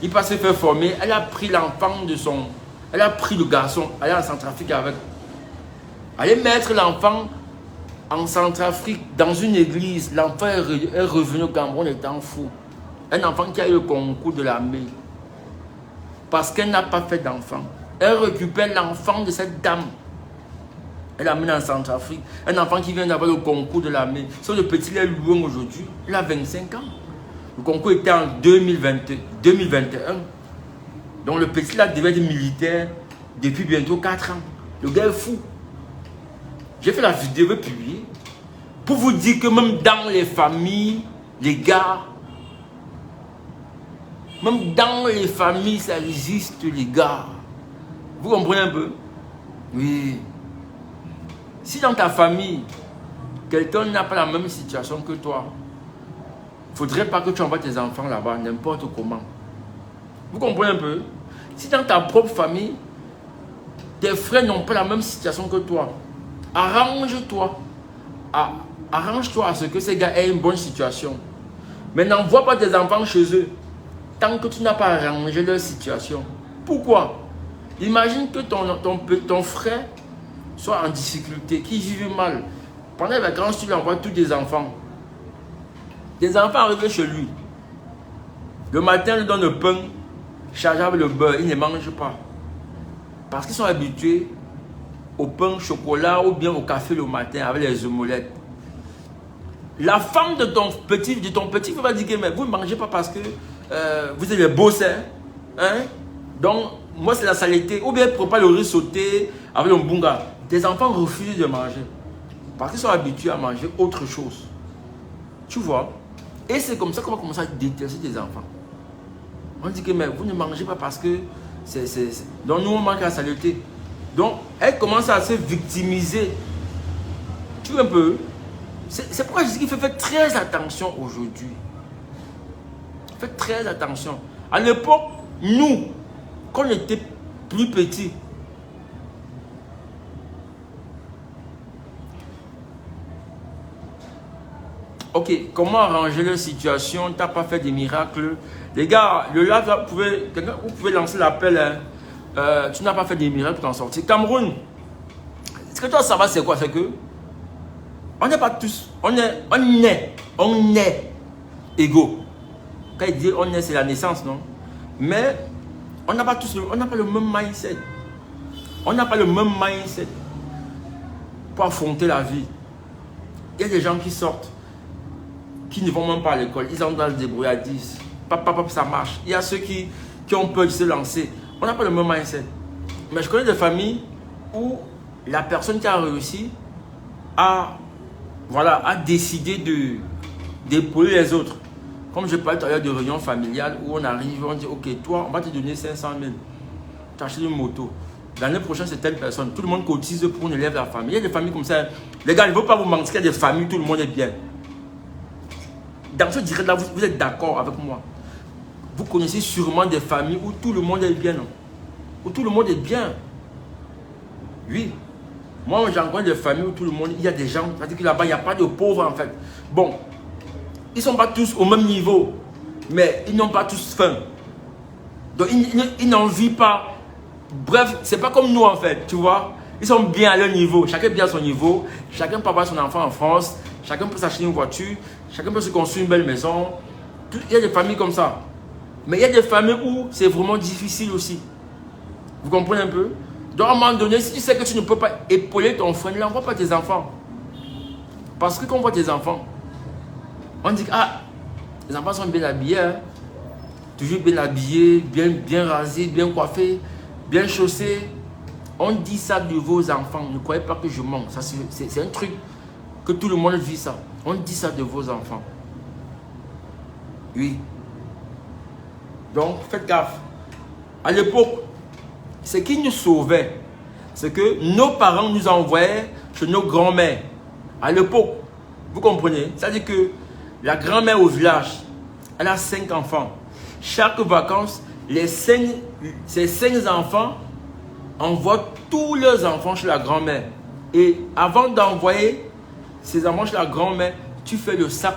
Il part se faire former. Elle a pris l'enfant de son... Elle a pris le garçon, elle est en Centrafrique avec. Allez mettre l'enfant en Centrafrique dans une église. L'enfant est revenu au Cameroun étant fou. Un enfant qui a eu le concours de l'armée. Parce qu'elle n'a pas fait d'enfant. Elle récupère l'enfant de cette dame. Elle l'amène en Centrafrique. Un enfant qui vient d'avoir le concours de l'armée. Sauf le petit, il est loin aujourd'hui. Il a 25 ans. Le concours était en 2021. Donc le petit là devait être militaire depuis bientôt 4 ans. Le gars est fou. J'ai fait la vidéo publiée pour vous dire que même dans les familles, les gars, même dans les familles, ça existe les gars. Vous comprenez un peu? Oui. Si dans ta famille, quelqu'un n'a pas la même situation que toi, il ne faudrait pas que tu envoies tes enfants là-bas, n'importe comment. Vous comprenez un peu? Si dans ta propre famille, tes frères n'ont pas la même situation que toi, arrange-toi. Arrange-toi à ce que ces gars aient une bonne situation. Mais n'envoie pas tes enfants chez eux tant que tu n'as pas arrangé leur situation. Pourquoi? Imagine que ton frère soit en difficulté, qu'il vive mal. Pendant les vacances, tu lui envoies tous tes enfants. Tes enfants arrivent chez lui. Le matin, il lui donne le pain chargé avec le beurre. Ils ne mangent pas. Parce qu'ils sont habitués au pain, au chocolat ou bien au café le matin avec les omelettes. La femme de ton petit frère va dire que mais vous ne mangez pas parce que vous êtes les bossers. Hein? Donc, moi c'est la saleté. Ou bien prépare le riz sauté avec le mbunga. Tes enfants refusent de manger. Parce qu'ils sont habitués à manger autre chose. Tu vois? Et c'est comme ça qu'on va commencer à détester tes enfants. On dit que mais vous ne mangez pas parce que donc nous on manque la saleté. Donc elle commence à se victimiser. Tu vois un peu? C'est pourquoi je dis qu'il faut faire très attention aujourd'hui. Faites très attention. À l'époque, nous, quand on était plus petits, ok, comment arranger la situation? Tu n'as pas fait des miracles. Les gars, le live, là, vous pouvez lancer l'appel. Hein. Tu n'as pas fait des miracles pour t'en sortir. Cameroun, ce que tu dois savoir, c'est quoi? C'est que on n'est pas tous, on est égaux. Quand il dit on est, c'est la naissance, non? Mais on n'a pas tous, on n'a pas le même mindset. On n'a pas le même mindset pour affronter la vie. Il y a des gens qui sortent, qui ne vont même pas à l'école. Ils ont dans le débrouillardise. Papa, ça marche. Il y a ceux qui ont peur de se lancer. On n'a pas le même mindset. Mais je connais des familles où la personne qui a réussi a décidé d'épauler les autres. Comme je parlais tout à l'heure de réunion familiale où on arrive, on dit ok, toi, on va te donner 500 000. Tu achètes une moto. L'année prochaine, c'est telle personne. Tout le monde cotise pour une élève de la famille. Il y a des familles comme ça. Les gars, il ne faut pas vous mentir qu'il y a des familles où tout le monde est bien. Dans ce direct-là, vous êtes d'accord avec moi. Vous connaissez sûrement des familles où tout le monde est bien. Non? Où tout le monde est bien. Oui. Moi, j'en connais des familles où tout le monde, il y a des gens, c'est-à-dire que là-bas, il n'y a pas de pauvres en fait. Bon, ils ne sont pas tous au même niveau, mais ils n'ont pas tous faim. Donc, ils n'en vivent pas. Bref, c'est pas comme nous en fait, tu vois. Ils sont bien à leur niveau, chacun bien à son niveau. Chacun peut avoir son enfant en France, chacun peut s'acheter une voiture, chacun peut se construire une belle maison. Il y a des familles comme ça. Mais il y a des familles où c'est vraiment difficile aussi. Vous comprenez un peu? Donc à un moment donné, si tu sais que tu ne peux pas épauler ton frère, n'envoie pas tes enfants. Parce que quand on voit tes enfants, on dit ah, les enfants sont bien habillés, hein? Toujours bien habillés, bien rasés, bien coiffés, bien chaussés. On dit ça de vos enfants. Ne croyez pas que je mens. C'est un truc que tout le monde vit ça. On dit ça de vos enfants. Oui. Donc faites gaffe. À l'époque, ce qui nous sauvait, c'est que nos parents nous envoyaient chez nos grands-mères. À l'époque, vous comprenez? C'est-à-dire que la grand-mère au village, elle a 5 enfants. Chaque vacances, ces 5 enfants envoient tous leurs enfants chez la grand-mère. Et avant d'envoyer ces enfants chez la grand-mère, tu fais le sac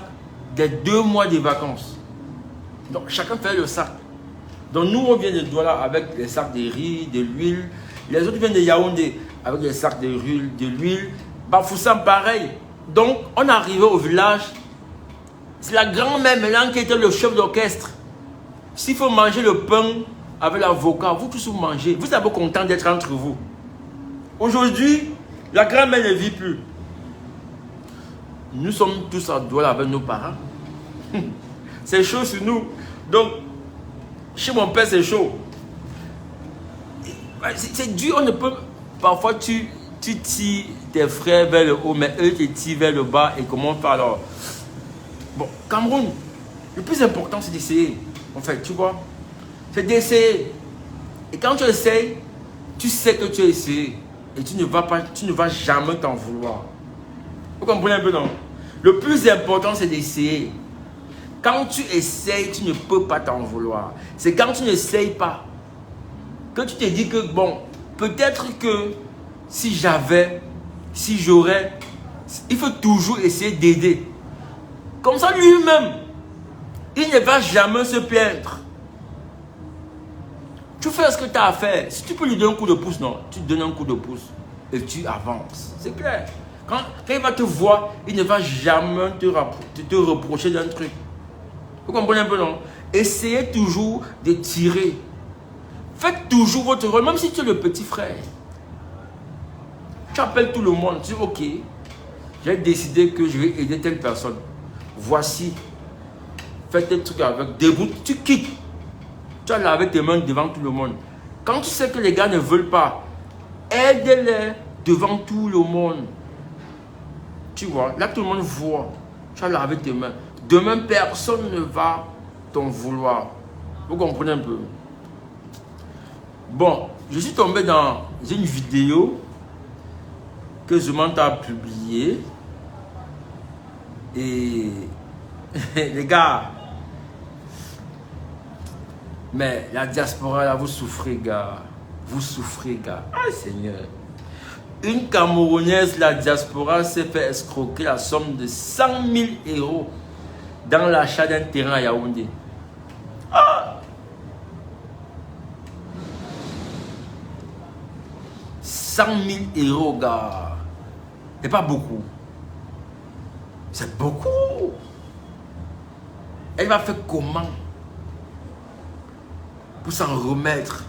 des 2 mois de vacances. Donc chacun fait le sac. Donc nous on vient de Douala avec les sacs de riz, de l'huile. Les autres viennent de Yaoundé avec des sacs de l'huile. Bafoussam pareil. Donc on est arrivé au village. C'est la grand-mère maintenant qui était le chef d'orchestre. S'il faut manger le pain avec l'avocat, vous tous vous mangez. Vous êtes content d'être entre vous. Aujourd'hui, la grand-mère ne vit plus. Nous sommes tous à Douala avec nos parents. C'est chaud sur nous. Donc, chez mon père, c'est chaud. C'est dur, on ne peut... Parfois, tu tires tes frères vers le haut, mais eux te tirent vers le bas. Et comment faire alors? Bon, Cameroun, le plus important, c'est d'essayer. En fait, tu vois, c'est d'essayer. Et quand tu essayes, tu sais que tu as essayé. Et tu ne vas jamais t'en vouloir. Vous comprenez un peu, non? Le plus important, c'est d'essayer. Quand tu essayes, tu ne peux pas t'en vouloir. C'est quand tu n'essayes pas que tu te dis que, bon, peut-être que si j'avais, si j'aurais, il faut toujours essayer d'aider. Comme ça, lui-même, il ne va jamais se plaindre. Tu fais ce que tu as à faire. Si tu peux lui donner un coup de pouce, non, tu donnes un coup de pouce et tu avances. C'est clair. Quand il va te voir, il ne va jamais te reprocher d'un truc. Vous comprenez un peu, non? Essayez toujours de tirer. Faites toujours votre rôle, même si tu es le petit frère. Tu appelles tout le monde. Tu dis, ok, j'ai décidé que je vais aider telle personne. Voici. Faites tes trucs avec. Debout, tu quittes. Tu as lavé tes mains devant tout le monde. Quand tu sais que les gars ne veulent pas, aide-les devant tout le monde. Tu vois, là tout le monde voit. Tu as lavé tes mains. Demain, personne ne va t'en vouloir. Vous comprenez un peu? Bon, je suis tombé dans une vidéo que Zoumanta a publiée. Et les gars, mais la diaspora là, vous souffrez, gars. Vous souffrez, gars. Ah, Seigneur. Une Camerounaise de la diaspora s'est fait escroquer la somme de 100 000 euros dans l'achat d'un terrain à Yaoundé. Ah! 100 000 euros, gars. C'est pas beaucoup. C'est beaucoup. Elle va faire comment pour s'en remettre?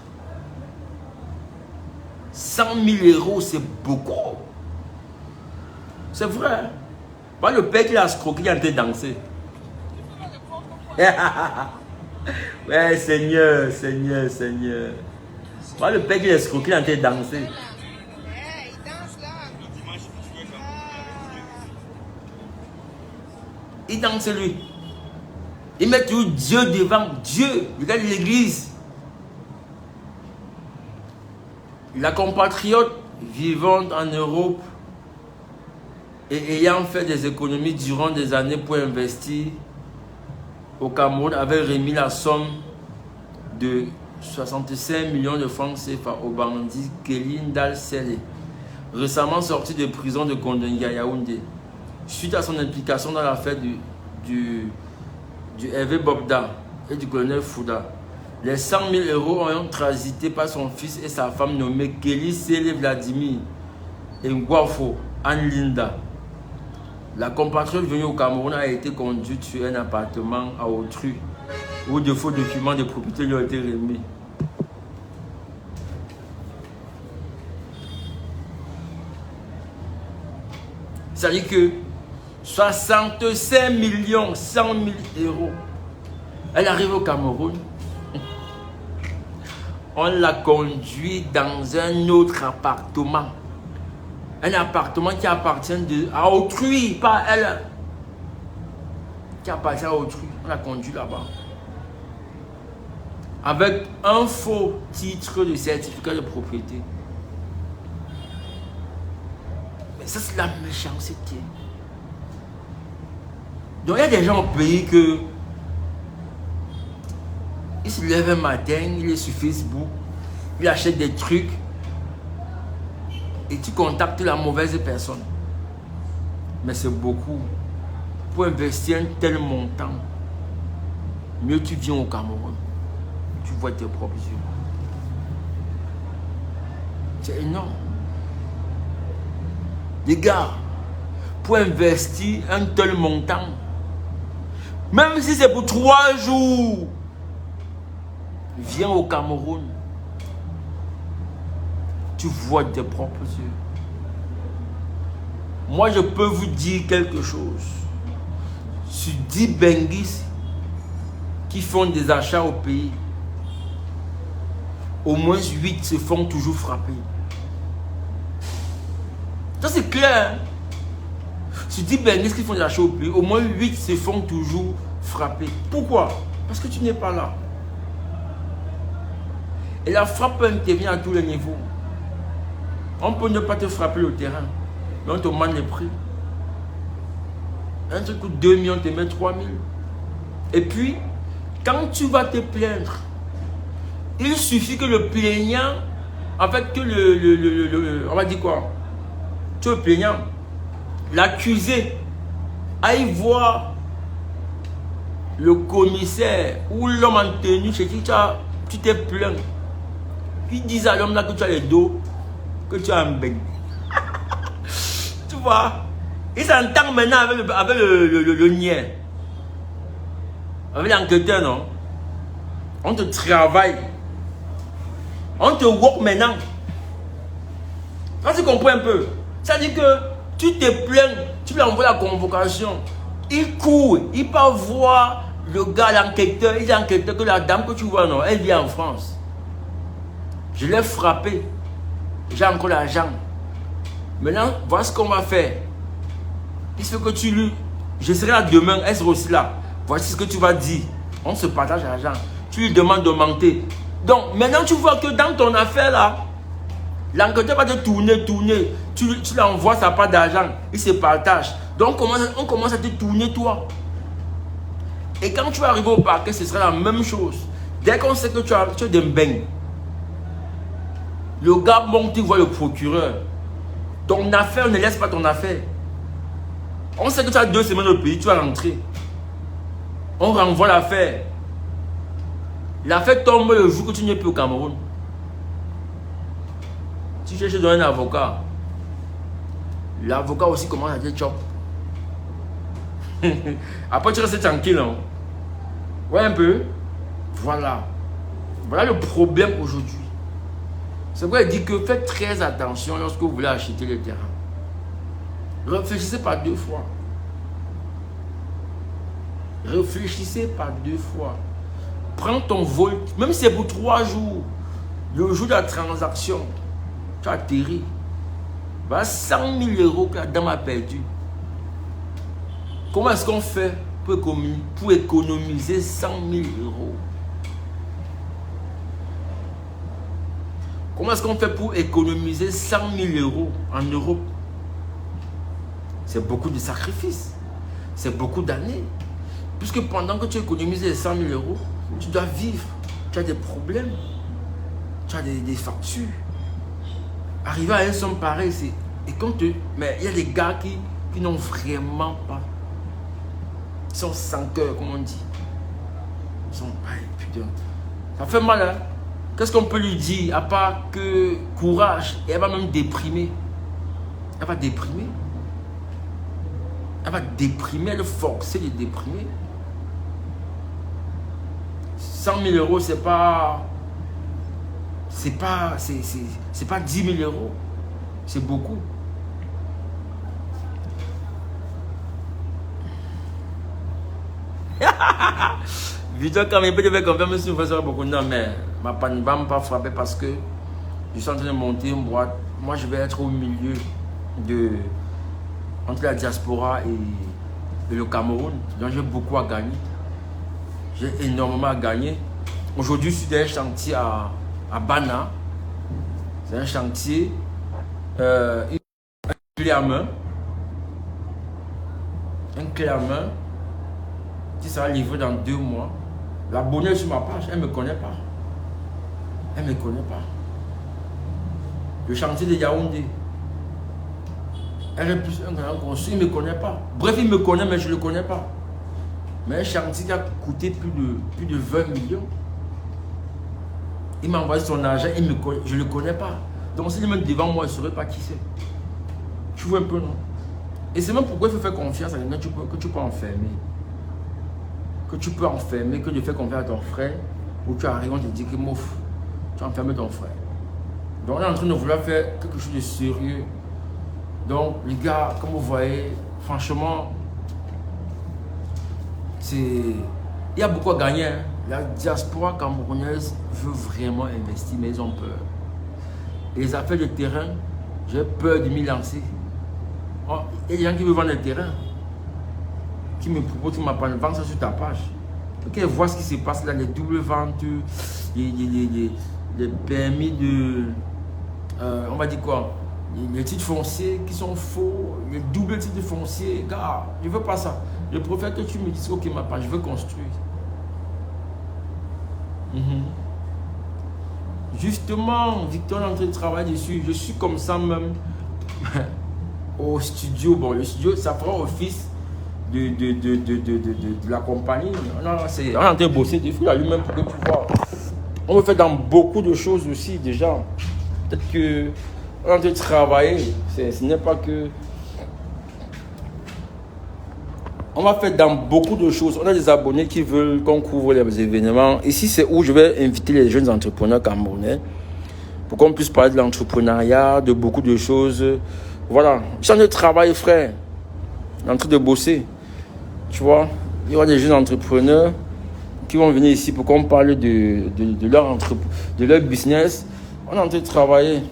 100 000 euros, c'est beaucoup. C'est vrai. Pas le père qui l'a escroqué qui a été danser. Ouais, Seigneur, Seigneur, Seigneur. Pas le père qui l'a escroqué qui a été danser. Il danse lui. Il met toujours Dieu devant. Dieu, regarde l'église. La compatriote vivant en Europe et ayant fait des économies durant des années pour investir au Cameroun avait remis la somme de 65 millions de francs CFA au bandit Kelly Ndal Sele, récemment sorti de prison de Kondengui à Yaoundé, suite à son implication dans l'affaire du Hervé Bobda et du colonel Fouda. Les 100 000 euros ont transité par son fils et sa femme nommée Kelly Sele Vladimir et Ngwafo Anlinda. La compatriote venue au Cameroun a été conduite sur un appartement à autrui où de faux documents de propriété lui ont été remis. C'est-à-dire que 65 millions 100 000 euros. Elle arrive au Cameroun. On l'a conduit dans un autre appartement. Un appartement qui appartient à autrui, pas à elle. Qui appartient à autrui. On l'a conduit là-bas. Avec un faux titre de certificat de propriété. Mais ça, c'est la méchanceté. Donc, il y a des gens au pays que il se lève un matin, il est sur Facebook, il achète des trucs et tu contactes la mauvaise personne. Mais c'est beaucoup. Pour investir un tel montant, mieux tu viens au Cameroun. Tu vois tes propres yeux. C'est énorme. Les gars, pour investir un tel montant, même si c'est pour 3 jours, viens au Cameroun. Tu vois tes propres yeux. Moi, je peux vous dire quelque chose. Sur 10 Benguis qui font des achats au pays, au moins 8 se font toujours frapper. Ça, c'est clair. Hein? Sur 10 Benguis qui font des achats au pays, au moins 8 se font toujours frapper. Pourquoi? Parce que tu n'es pas là. Et la frappe intervient à tous les niveaux. On peut ne pas te frapper le terrain, mais on te demande les prix. Un truc coûte 2 millions, on te met 3 000. Et puis, quand tu vas te plaindre, il suffit que le plaignant, en fait, que on va dire quoi? Tu es le plaignant, l'accusé, aille voir le commissaire ou l'homme en tenue chez qui tu t'es plaint. Ils disent à l'homme là que tu as les dos, que tu as un bec. Tu vois, ils s'entendent maintenant avec le nien. Avec l'enquêteur, non? On te travaille. On te work maintenant. Quand tu comprends un peu, ça dit que tu te plains, tu lui envoies la convocation. Il court, il part voir le gars, l'enquêteur. Il dit à l'enquêteur que la dame que tu vois, non, elle vient en France. Je l'ai frappé. J'ai encore l'argent. Maintenant, voilà ce qu'on va faire. Il faut que tu lui... Je serai là demain, elle sera aussi là. Voici ce que tu vas dire. On se partage l'argent. Tu lui demandes de mentir. Donc, maintenant, tu vois que dans ton affaire là, l'enquêteur va te tourner. Tu lui envoies sa part d'argent. Il se partage. Donc, on commence à te tourner toi. Et quand tu vas arriver au parquet, ce sera la même chose. Dès qu'on sait que tu as des beignes, le gars monte, il voit le procureur. Ton affaire, ne laisse pas ton affaire. On sait que tu as 2 semaines au pays, tu vas rentrer. On renvoie l'affaire. L'affaire tombe le jour que tu n'es plus au Cameroun. Tu cherches dans un avocat. L'avocat aussi commence à dire chop. Après tu restes tranquille. Hein? Ouais un peu. Voilà. Voilà le problème aujourd'hui. C'est pourquoi il dit que faites très attention lorsque vous voulez acheter le terrain. Réfléchissez par 2 fois. Réfléchissez par 2 fois. Prends ton vol, même si c'est pour 3 jours. Le jour de la transaction, tu as atterri. Voilà 100 000 euros que la dame a perdu. Comment est-ce qu'on fait pour économiser 100 000 euros? Comment est-ce qu'on fait pour économiser 100 000 euros en Europe? C'est beaucoup de sacrifices. C'est beaucoup d'années. Puisque pendant que tu économises les 100 000 euros, tu dois vivre. Tu as des problèmes. Tu as des factures. Arriver à une somme pareille, c'est... Mais il y a des gars qui n'ont vraiment pas. Ils sont sans cœur, comme on dit. Ils sont... Ay, putain. Ça fait mal, hein? Qu'est-ce qu'on peut lui dire à part que courage? Et elle va même déprimer. Elle va déprimer. Elle va déprimer, elle va forcer de déprimer. 100 000 euros, c'est pas 10 000 euros. C'est beaucoup. Victor, quand même, peut-être confirmer si vous faites beaucoup. Non, mais ma panne ne va pas frapper parce que je suis en train de monter une boîte. Moi, je vais être au milieu entre la diaspora et le Cameroun. Donc, j'ai beaucoup à gagner. J'ai énormément à gagner. Aujourd'hui, je suis dans un chantier à Bana. C'est un chantier. Un clé à main. Un clé à main qui sera livré dans 2 mois. L'abonné sur ma page, elle ne me connaît pas. Elle ne me connaît pas. Le chantier de Yaoundé. Elle est plus un grand construit, il ne me connaît pas. Bref, il me connaît, mais je ne le connais pas. Mais un chantier qui a coûté plus de 20 millions. Il m'a envoyé son argent, je ne le connais pas. Donc s'il est même devant moi, je ne saurais pas qui c'est. Tu vois un peu, non? Et c'est même pourquoi il faut faire confiance à quelqu'un que tu peux enfermer. Que tu peux enfermer, que de faire confiance à ton frère, où tu arrives, on te dit que mouf, tu as enfermé ton frère. Donc on est en train de vouloir faire quelque chose de sérieux. Donc les gars, comme vous voyez, franchement, il y a beaucoup à gagner. Hein. La diaspora camerounaise veut vraiment investir, mais ils ont peur. Et les affaires de terrain, j'ai peur de m'y lancer. Oh, il y a des gens qui veulent vendre le terrain, qui me proposent, qui m'appellent, vendre ça sur ta page. Ok, vois ce qui se passe là, les doubles ventes, les permis de... on va dire quoi? Les titres fonciers qui sont faux, les doubles titres fonciers, gars, je ne veux pas ça. Je préfère que tu me dises, ok, ma page, je veux construire. Justement, Victor est en train de travailler dessus. Je suis comme ça même au studio. Bon, le studio, ça fera office de la compagnie. On est en train de bosser dessus là lui-même pour que tu vois. On le fait dans beaucoup de choses aussi déjà. Peut-être que on est en train de travailler. Ce n'est pas que... On va faire dans beaucoup de choses. On a des abonnés qui veulent qu'on couvre les événements. Ici, c'est où je vais inviter les jeunes entrepreneurs camerounais pour qu'on puisse parler de l'entrepreneuriat, de beaucoup de choses. Voilà. Je suis en train de travailler, frère. Je suis en train de bosser. Tu vois, il y aura des jeunes entrepreneurs qui vont venir ici pour qu'on parle de leur business. On est en train de travailler.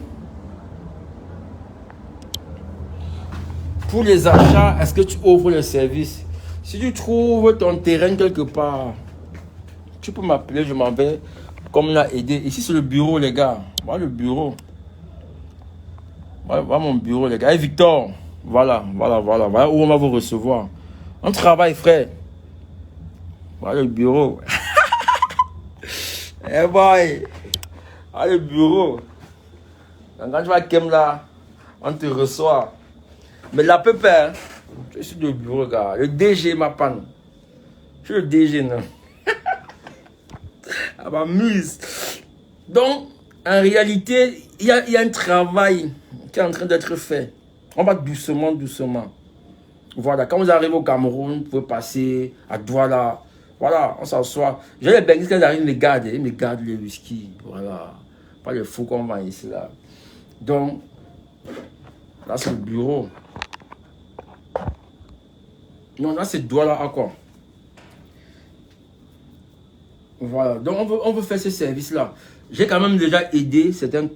Pour les achats, est-ce que tu offres les services? Si tu trouves ton terrain quelque part, tu peux m'appeler, je m'en vais comme l'a aidé. Ici, c'est le bureau, les gars. Voilà le bureau. Voilà mon bureau, les gars. Et Victor, voilà où on va vous recevoir. On travaille, frère. Voilà le bureau. Eh boy. Voilà le bureau. Quand tu vas Kem là, On te reçoit. Mais la pépère, je suis de bureau, gars. Le DG m'appelle. Je suis le DG, non? Elle m'amuse. Donc, en réalité, il y a un travail qui est en train d'être fait. On va doucement, doucement. Voilà, quand vous arrivez au Cameroun, vous pouvez passer à Douala. Voilà, on s'assoit. J'ai les Benguis, quand ils arrivent, ils me gardent les whisky. Voilà. Pas les fous qu'on vend ici, là. Donc, là, c'est le bureau. Non, là, c'est Douala encore. Voilà, donc on veut faire ce service-là. J'ai quand même déjà aidé certains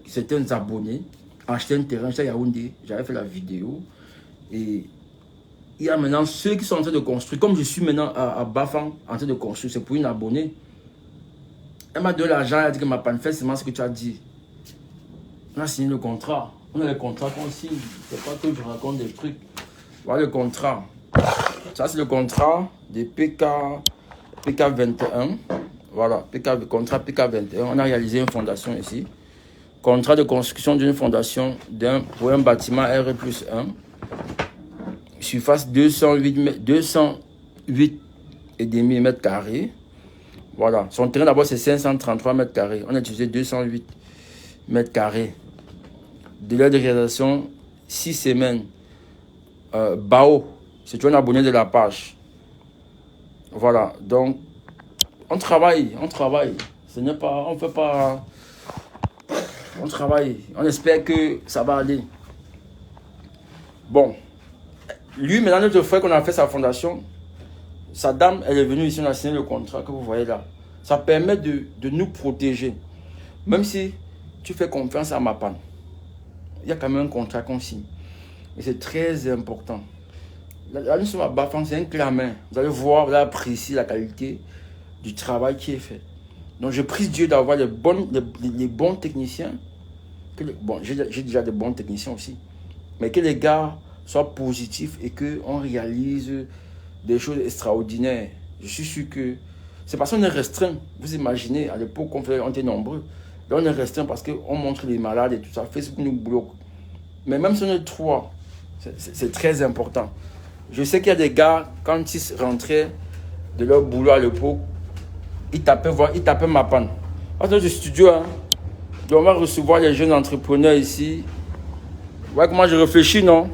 abonnés à acheter un terrain chez Yaoundé. J'avais fait la vidéo. Et il y a maintenant ceux qui sont en train de construire. Comme je suis maintenant à Bafang en train de construire, c'est pour une abonnée. Elle m'a donné l'argent, elle a dit que ma panne fait seulement ce que tu as dit. On a signé le contrat. On a le contrat qu'on signe. C'est pas que je raconte des trucs. Voilà le contrat. Ça, c'est le contrat de PK21. Voilà, contrat PK21. On a réalisé une fondation ici. Contrat de construction d'une fondation pour un bâtiment R+1. Surface 208,5 mètres carrés. Voilà. Son terrain d'abord c'est 533 mètres carrés. On a utilisé 208 mètres carrés. Délai de réalisation 6 semaines. Bao, c'est un abonné de la page. Voilà. Donc, on travaille. Ce n'est pas, on fait pas. On travaille. On espère que ça va aller. Bon. Lui, maintenant, notre frère qu'on a fait sa fondation, sa dame, elle est venue ici, on a signé le contrat que vous voyez là. Ça permet de nous protéger. Même si tu fais confiance à ma panne, il y a quand même un contrat qu'on signe. Et c'est très important. Là, nous sommes à Bafang, c'est un clé à main. Vous allez voir, vous allez apprécier la qualité du travail qui est fait. Donc, je prie Dieu d'avoir les bons techniciens. Bon, j'ai déjà de bons techniciens aussi. Mais que les gars soient positifs et qu'on réalise des choses extraordinaires. Je suis sûr que c'est parce qu'on est restreint. Vous imaginez, à l'époque, on était nombreux. Là, on est restreint parce qu'on montre les malades et tout ça. Facebook nous bloque. Mais même si on est trois, c'est très important. Je sais qu'il y a des gars, quand ils rentraient de leur boulot à l'époque, ils tapaient ma panne. Dans le studio, hein, on va recevoir les jeunes entrepreneurs ici. Vous voyez comment je réfléchis, non?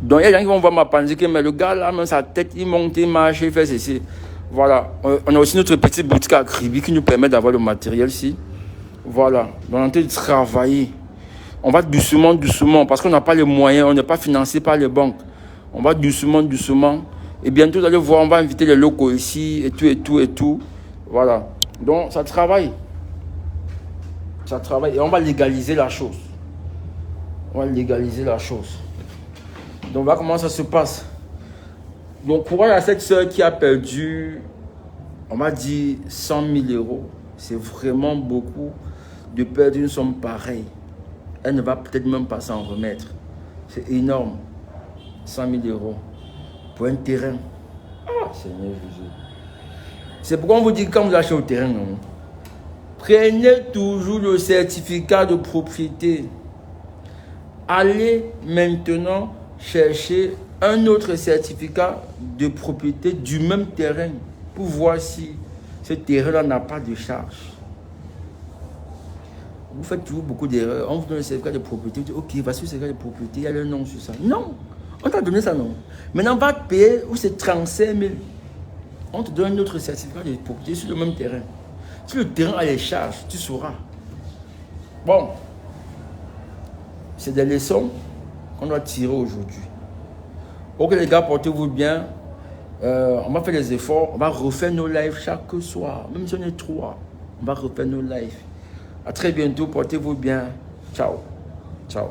Donc, il y a des gens qui vont voir ma panne, dire que mais le gars là, même sa tête, il monte, il marche, il fait ceci. Voilà. On a aussi notre petite boutique à Kribi qui nous permet d'avoir le matériel ici. Voilà. Donc, on est en train de travailler. On va doucement, doucement, parce qu'on n'a pas les moyens, on n'est pas financé par les banques. On va doucement, doucement. Et bientôt, vous allez voir, on va inviter les locaux ici, et tout, et tout, et tout. Voilà. Donc, ça travaille. Ça travaille. Et on va légaliser la chose. On va légaliser la chose. Donc, voilà comment ça se passe. Donc, pour cette soeur qui a perdu, on m'a dit 100 000 euros. C'est vraiment beaucoup de perdre une somme pareille. Elle ne va peut-être même pas s'en remettre. C'est énorme. 100 000 euros pour un terrain. Ah, Seigneur Jésus. C'est pourquoi on vous dit que quand vous achetez au terrain, non, prenez toujours le certificat de propriété. Allez maintenant chercher un autre certificat de propriété du même terrain pour voir si ce terrain-là n'a pas de charge. Vous faites toujours beaucoup d'erreurs. On vous donne le certificat de propriété. Vous dites, ok, voici le certificat de propriété, il y a le nom sur ça. Non, on t'a donné ça, non. Maintenant, on va te payer où c'est 35 000. On te donne un autre certificat de propriété sur le même terrain. Si le terrain a les charges, tu sauras. Bon, c'est des leçons qu'on doit tirer aujourd'hui. Ok les gars, portez-vous bien. On va faire des efforts. On va refaire nos lives chaque soir. Même si on est trois, on va refaire nos lives. À très bientôt. Portez-vous bien. Ciao. Ciao.